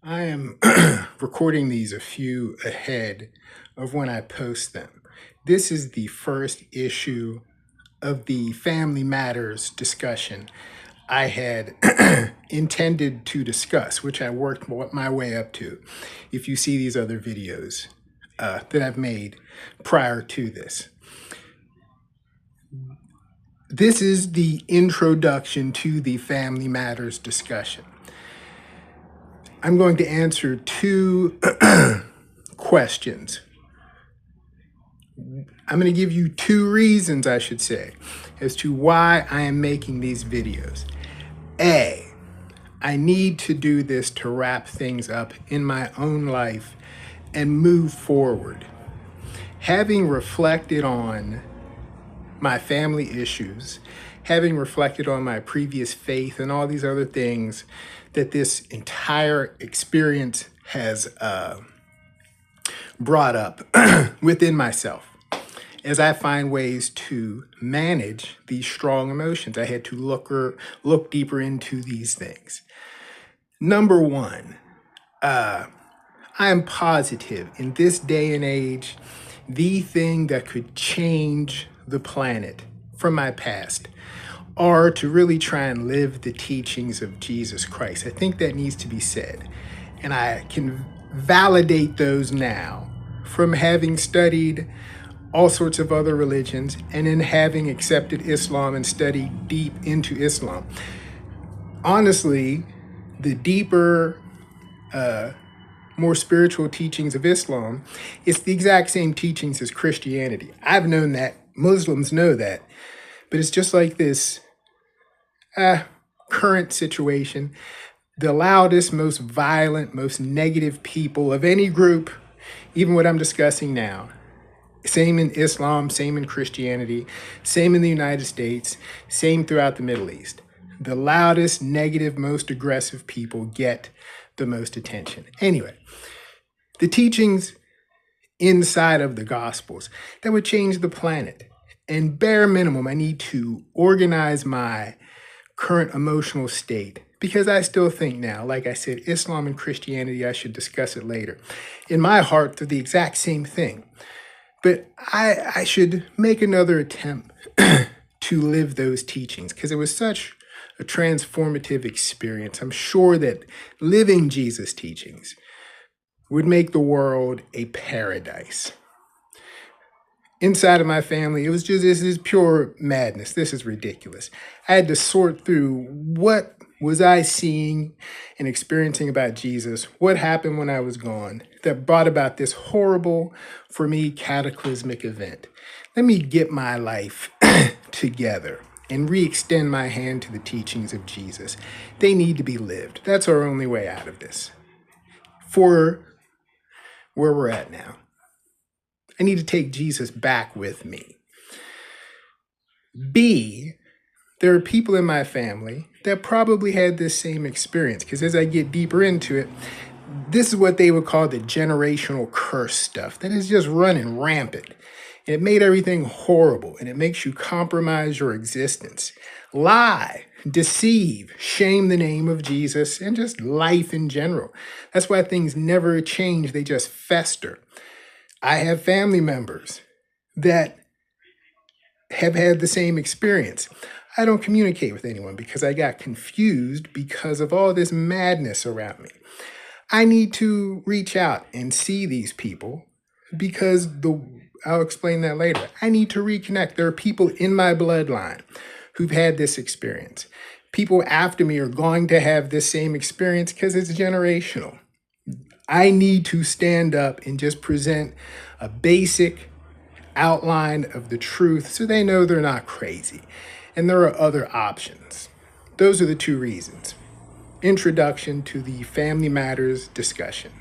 I am recording these a few ahead of when I post them. This is the first issue of the Family Matters discussion I had intended to discuss, which I worked my way up to. If you see these other videos that I've made prior to this. This is the introduction to the Family Matters discussion. I'm going to answer two questions. I'm going to give you two reasons, I should say, as to why I am making these videos. A, I need to do this to wrap things up in my own life and move forward. Having reflected on my family issues, having reflected on my previous faith and all these other things that this entire experience has brought up within myself. As I find ways to manage these strong emotions, I had to look deeper into these things. Number one, I am positive in this day and age, the thing that could change the planet from my past are to really try and live the teachings of Jesus Christ. I think that needs to be said. And I can validate those now from having studied all sorts of other religions and in having accepted Islam and studied deep into Islam. Honestly, the deeper, more spiritual teachings of Islam, it's the exact same teachings as Christianity. I've known that. Muslims know that. But it's just like this current situation. The loudest, most violent, most negative people of any group, even what I'm discussing now, same in Islam, same in Christianity, same in the United States, same throughout the Middle East. The loudest, negative, most aggressive people get the most attention. Anyway, the teachings inside of the Gospels that would change the planet. And bare minimum, I need to organize my current emotional state because I still think now, like I said, Islam and Christianity, I should discuss it later. In my heart, they're the exact same thing. But I should make another attempt to live those teachings because it was such a transformative experience. I'm sure that living Jesus' teachings would make the world a paradise. Inside of my family, it was just, this is pure madness. This is ridiculous. I had to sort through what was I seeing and experiencing about Jesus, what happened when I was gone that brought about this horrible, for me, cataclysmic event. Let me get my life together and re-extend my hand to the teachings of Jesus. They need to be lived. That's our only way out of this. For where we're at now, I need to take Jesus back with me. B, there are people in my family that probably had this same experience because as I get deeper into it, this is what they would call the generational curse stuff that is just running rampant. And it made everything horrible and it makes you compromise your existence, lie, deceive, shame the name of Jesus, and just life in general. That's why things never change, they just fester. I have family members that have had the same experience. I don't communicate with anyone because I got confused because of all this madness around me. I need to reach out and see these people because I'll explain that later. I need to reconnect. There are people in my bloodline who've had this experience. People after me are going to have this same experience because it's generational. I need to stand up and just present a basic outline of the truth so they know they're not crazy. And there are other options. Those are the two reasons. Introduction to the Family Matters discussion.